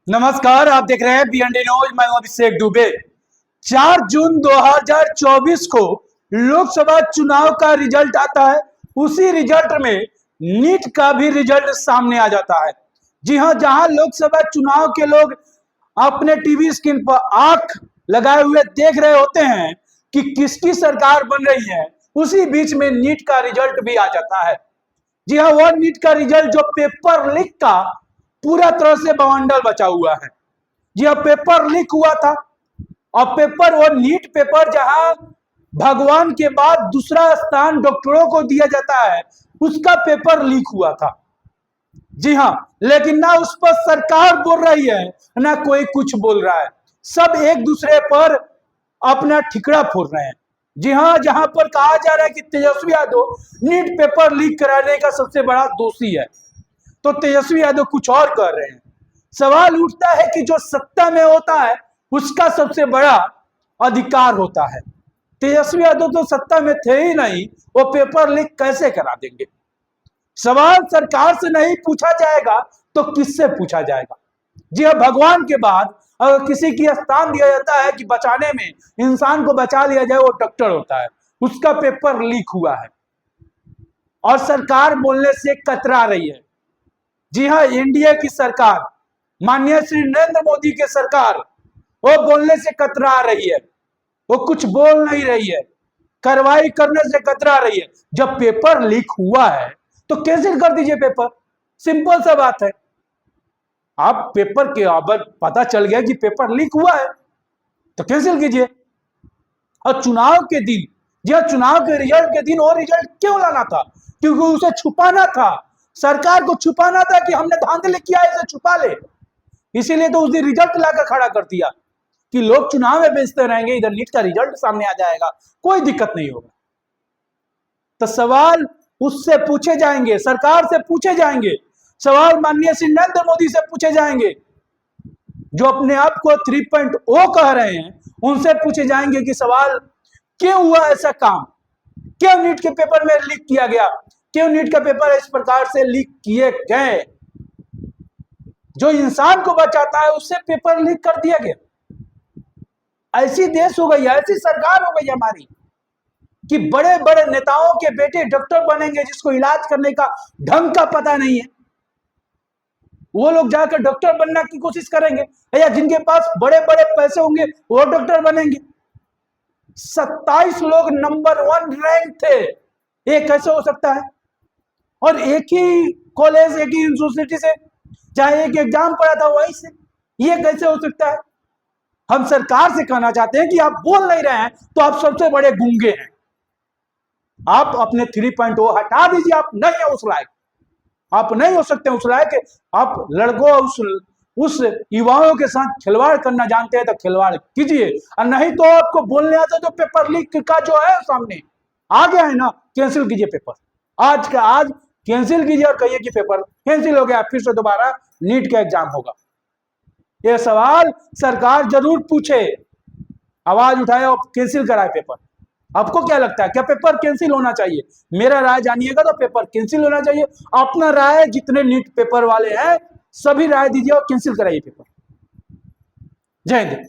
नमस्कार, आप देख रहे हैं बीएनडी न्यूज। मैं हूं अभिषेक दुबे। 4 जून 2024 को लोकसभा चुनाव का रिजल्ट आता है। उसी रिजल्ट में नीट का भी रिजल्ट सामने आ जाता है। जी हां, जहां लोकसभा चुनाव के लोग अपने टीवी स्क्रीन पर आंख लगाए हुए देख रहे होते हैं कि किसकी सरकार बन रही है, उसी बीच में नीट का रिजल्ट भी आ जाता है। जी हाँ, वह नीट का रिजल्ट जो पेपर लीक का पूरा तरह से बवंडर बचा हुआ है। जी हाँ, पेपर लीक हुआ था और पेपर वो नीट पेपर जहां भगवान के बाद दूसरा स्थान डॉक्टरों को दिया जाता है, उसका पेपर लीक हुआ था। जी हाँ, लेकिन ना उस पर सरकार बोल रही है, ना कोई कुछ बोल रहा है। सब एक दूसरे पर अपना ठिकरा फोड़ रहे हैं। जी हाँ, जहां पर कहा जा रहा है कि Tejashwi Yadav NEET paper leak कराने का सबसे बड़ा दोषी है, तो तेजस्वी यादव कुछ और कर रहे हैं। सवाल उठता है कि जो सत्ता में होता है उसका सबसे बड़ा अधिकार होता है। तेजस्वी यादव तो सत्ता में थे ही नहीं, वो पेपर लीक कैसे करा देंगे? सवाल सरकार से नहीं पूछा जाएगा तो किससे पूछा जाएगा? जी हाँ, भगवान के बाद अगर किसी की स्थान दिया जाता है कि बचाने में, इंसान को बचा लिया जाए, वो डॉक्टर होता है। उसका पेपर लीक हुआ है और सरकार बोलने से कतरा रही है। जी हाँ, एनडीए की सरकार, माननीय श्री नरेंद्र मोदी की सरकार, वो बोलने से कतरा रही है। वो कुछ बोल नहीं रही है, कार्रवाई करने से कतरा रही है। जब पेपर लीक हुआ है तो कैंसिल कर दीजिए पेपर। सिंपल सा बात है। आप पेपर के अब पता चल गया कि पेपर लीक हुआ है तो कैंसिल कीजिए। और चुनाव के दिन, जी हाँ, चुनाव के रिजल्ट के दिन और रिजल्ट क्यों लाना था? क्योंकि उसे छुपाना था। सरकार को छुपाना था कि हमने धांधली किया, इसे छुपा ले। इसीलिए तो उस दिन रिजल्ट लाकर खड़ा कर दिया कि लोग चुनाव में बेचते रहेंगे, इधर नीट का रिजल्ट सामने आ जाएगा, कोई दिक्कत नहीं होगा। तो सवाल उससे पूछे जाएंगे, सरकार से पूछे जाएंगे, सवाल माननीय श्री नरेंद्र मोदी से पूछे जाएंगे, जो अपने आप को 3.0 कह रहे हैं। उनसे पूछे जाएंगे कि सवाल क्यों हुआ ऐसा काम, क्यों नीट के पेपर में लीक किया गया, क्यों नीट का पेपर इस प्रकार से लीक किए गए। जो इंसान को बचाता है उससे पेपर लीक कर दिया गया। ऐसी देश हो गई, ऐसी सरकार हो गई हमारी कि बड़े बड़े नेताओं के बेटे डॉक्टर बनेंगे, जिसको इलाज करने का ढंग का पता नहीं है, वो लोग जाकर डॉक्टर बनने की कोशिश करेंगे, या जिनके पास बड़े बड़े पैसे होंगे वो डॉक्टर बनेंगे। 27 लोग नंबर 1 रैंक थे, ये कैसे हो सकता है? और एक ही कॉलेज, एक ही यूनिवर्सिटी से, चाहे एक एग्जाम पढ़ा था वहीं से, ये कैसे हो सकता है? हम सरकार से कहना चाहते हैं कि आप बोल नहीं रहे हैं तो आप सबसे बड़े गूंगे हैं। आप अपने 3.0 हटा दीजिए। आप नहीं है उस लायक, आप नहीं हो सकते उस लायक। आप लड़कों उस युवाओं के साथ खिलवाड़ करना जानते हैं तो खिलवाड़ कीजिए, और नहीं तो आपको बोलने आता तो पेपर लीक का जो है सामने आ गया है ना, कैंसिल कीजिए पेपर। आज का आज कैंसिल कीजिए और कहिए कि पेपर कैंसिल हो गया, फिर से दोबारा नीट का एग्जाम होगा। यह सवाल सरकार जरूर पूछे, आवाज उठाए और कैंसिल कराए पेपर। आपको क्या लगता है, क्या पेपर कैंसिल होना चाहिए? मेरा राय जानिएगा तो पेपर कैंसिल होना चाहिए। अपना राय जितने नीट पेपर वाले हैं सभी राय दीजिए और कैंसिल कराइए पेपर। जय हिंद।